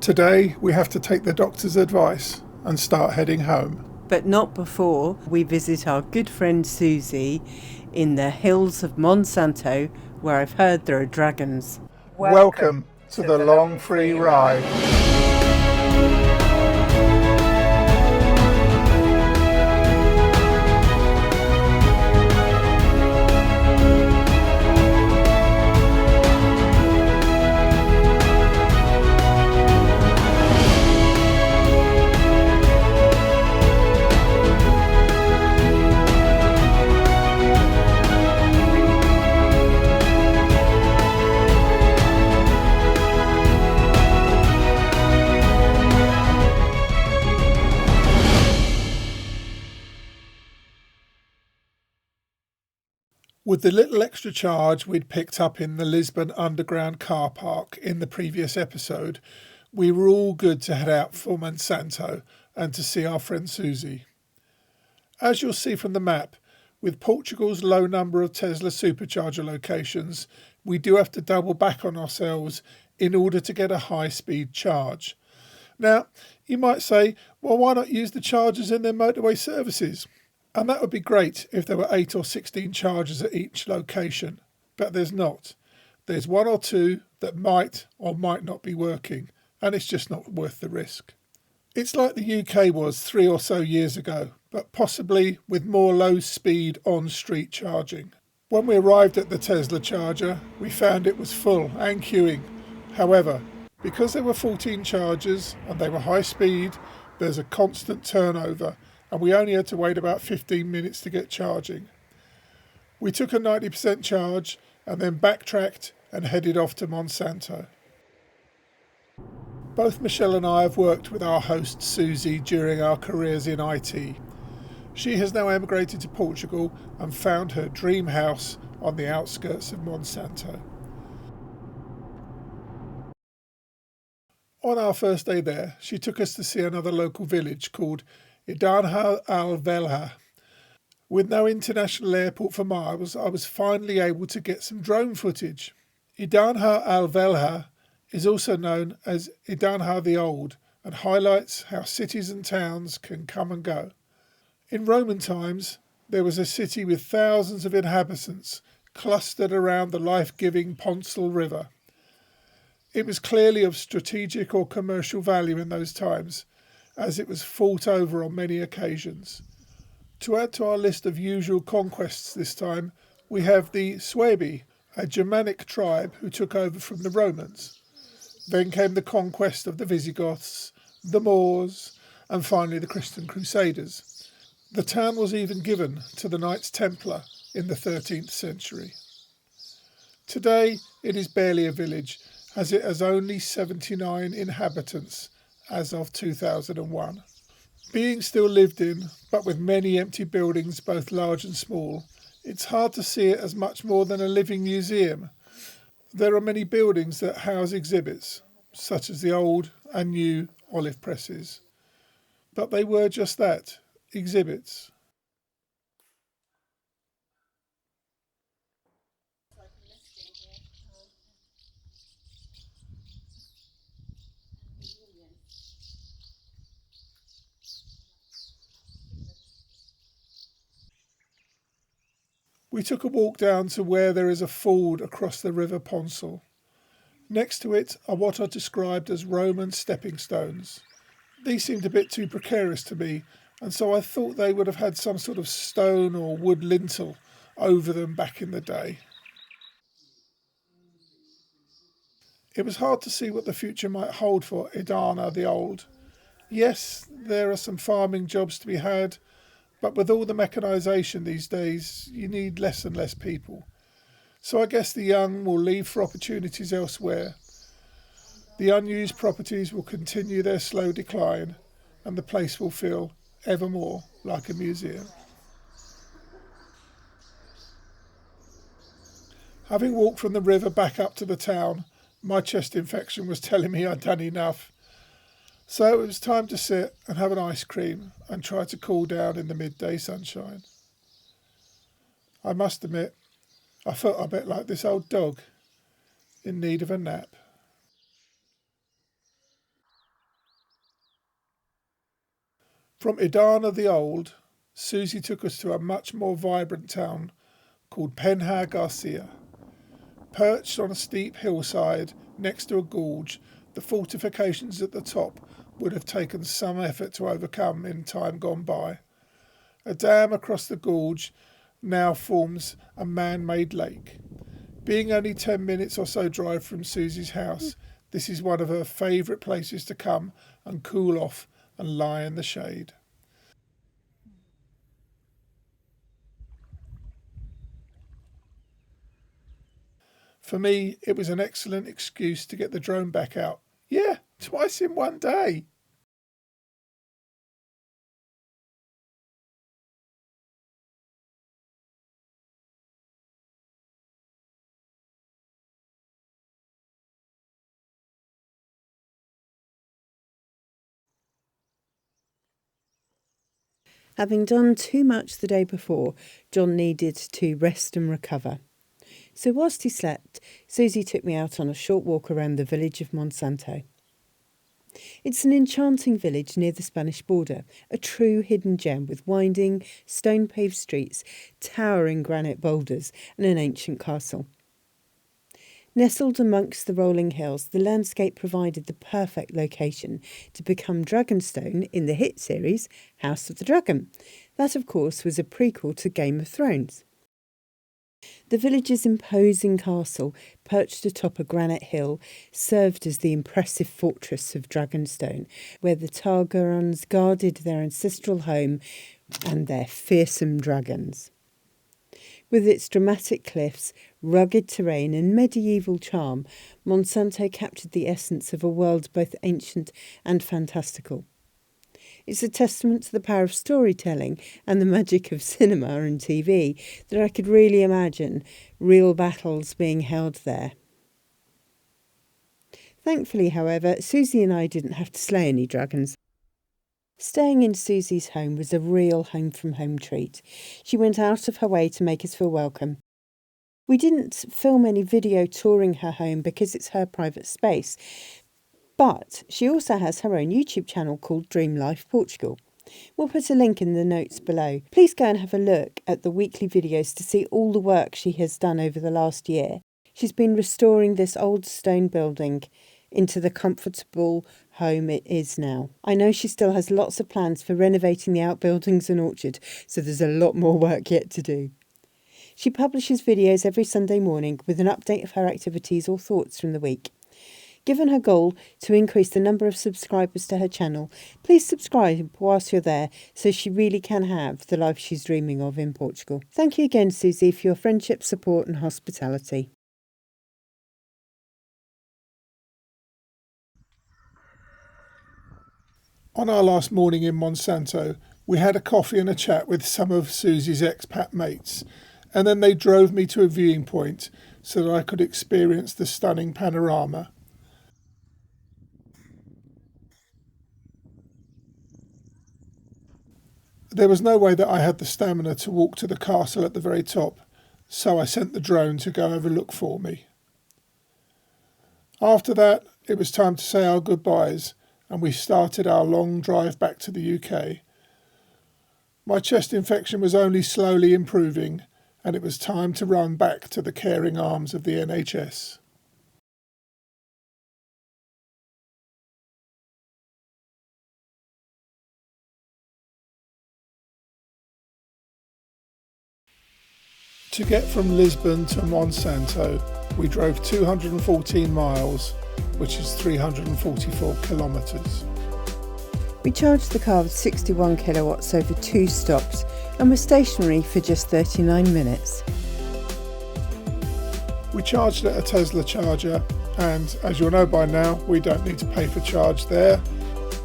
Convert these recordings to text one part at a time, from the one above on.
Today we have to take the doctor's advice and start heading home. But not before we visit our good friend Suzi in the hills of Monsanto, where I've heard there are dragons. Welcome to the long free ride. With the little extra charge we'd picked up in the Lisbon underground car park in the previous episode, we were all good to head out for Monsanto and to see our friend Suzi. As you'll see from the map, with Portugal's low number of Tesla supercharger locations, we do have to double back on ourselves in order to get a high-speed charge. Now, you might say, well, why not use the chargers in their motorway services? And that would be great if there were 8 or 16 chargers at each location, but there's not. There's 1 or 2 that might or might not be working, and it's just not worth the risk. It's like the UK was 3 or so years ago, but possibly with more low-speed on-street charging. When we arrived at the Tesla charger, we found it was full and queuing. However, because there were 14 chargers and they were high speed, there's a constant turnover, and we only had to wait about 15 minutes to get charging. We took a 90% charge and then backtracked and headed off to Monsanto. Both Michelle and I have worked with our host Suzi during our careers in IT. She has now emigrated to Portugal and found her dream house on the outskirts of Monsanto. On our first day there, she took us to see another local village called Idanha-al-Velha. With no international airport for miles, I was finally able to get some drone footage. Idanha-al-Velha is also known as Idanha the Old and highlights how cities and towns can come and go. In Roman times, there was a city with thousands of inhabitants clustered around the life-giving Ponsal River. It was clearly of strategic or commercial value in those times, as it was fought over on many occasions. To add to our list of usual conquests this time, we have the Suebi, a Germanic tribe who took over from the Romans. Then came the conquest of the Visigoths, the Moors, and finally the Christian Crusaders. The town was even given to the Knights Templar in the 13th century. Today it is barely a village, as it has only 79 inhabitants as of 2001. Being still lived in, but with many empty buildings both large and small, it's hard to see it as much more than a living museum. There are many buildings that house exhibits, such as the old and new olive presses. But they were just that, exhibits. We took a walk down to where there is a ford across the river Ponsal. Next to it are what are described as Roman stepping stones. These seemed a bit too precarious to me, and so I thought they would have had some sort of stone or wood lintel over them back in the day. It was hard to see what the future might hold for Idanha the Old. Yes, there are some farming jobs to be had, but with all the mechanisation these days, you need less and less people. So I guess the young will leave for opportunities elsewhere. The unused properties will continue their slow decline, and the place will feel ever more like a museum. Having walked from the river back up to the town, my chest infection was telling me I'd done enough. So it was time to sit and have an ice cream and try to cool down in the midday sunshine. I must admit, I felt a bit like this old dog in need of a nap. From Idanha the Old, Suzi took us to a much more vibrant town called Penha Garcia. Perched on a steep hillside next to a gorge, the fortifications at the top would have taken some effort to overcome in time gone by. A dam across the gorge now forms a man-made lake. Being only 10 minutes or so drive from Suzi's house, this is one of her favourite places to come and cool off and lie in the shade. For me, it was an excellent excuse to get the drone back out. Yeah, twice in one day. Having done too much the day before, John needed to rest and recover. So whilst he slept, Suzi took me out on a short walk around the village of Monsanto. It's an enchanting village near the Spanish border, a true hidden gem with winding, stone-paved streets, towering granite boulders and an ancient castle. Nestled amongst the rolling hills, the landscape provided the perfect location to become Dragonstone in the hit series House of the Dragon. That, of course, was a prequel to Game of Thrones. The village's imposing castle, perched atop a granite hill, served as the impressive fortress of Dragonstone, where the Targaryens guarded their ancestral home and their fearsome dragons. With its dramatic cliffs, rugged terrain and medieval charm, Monsanto captured the essence of a world both ancient and fantastical. It's a testament to the power of storytelling and the magic of cinema and TV that I could really imagine real battles being held there. Thankfully, however, Suzi and I didn't have to slay any dragons. Staying in Suzi's home was a real home-from-home treat. She went out of her way to make us feel welcome. We didn't film any video touring her home because it's her private space, but she also has her own YouTube channel called Dream Life Portugal. We'll put a link in the notes below. Please go and have a look at the weekly videos to see all the work she has done over the last year. She's been restoring this old stone building into the comfortable home it is now. I know she still has lots of plans for renovating the outbuildings and orchard, so there's a lot more work yet to do. She publishes videos every Sunday morning with an update of her activities or thoughts from the week. Given her goal to increase the number of subscribers to her channel, please subscribe whilst you're there so she really can have the life she's dreaming of in Portugal. Thank you again, Suzi, for your friendship, support and hospitality. On our last morning in Monsanto, we had a coffee and a chat with some of Suzi's expat mates, and then they drove me to a viewing point so that I could experience the stunning panorama. There was no way that I had the stamina to walk to the castle at the very top, so I sent the drone to go have a look for me. After that, it was time to say our goodbyes, and we started our long drive back to the UK. My chest infection was only slowly improving, and it was time to run back to the caring arms of the NHS. To get from Lisbon to Monsanto, we drove 214 miles, which is 344 kilometres. We charged the car with 61 kilowatts over 2 stops and were stationary for just 39 minutes. We charged at a Tesla charger, and as you'll know by now, we don't need to pay for charge there.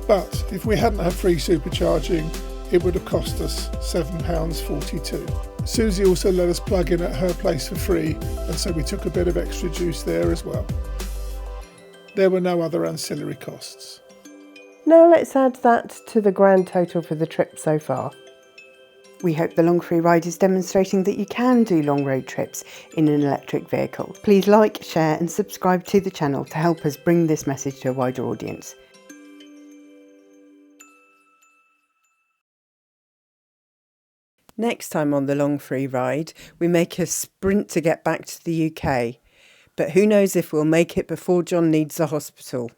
But if we hadn't had free supercharging, it would have cost us £7.42. Suzi also let us plug in at her place for free, and so we took a bit of extra juice there as well. There were no other ancillary costs. Now let's add that to the grand total for the trip so far. We hope the long free ride is demonstrating that you can do long road trips in an electric vehicle. Please like, share and subscribe to the channel to help us bring this message to a wider audience. Next time on the long free ride, we make a sprint to get back to the UK. But who knows if we'll make it before John needs the hospital.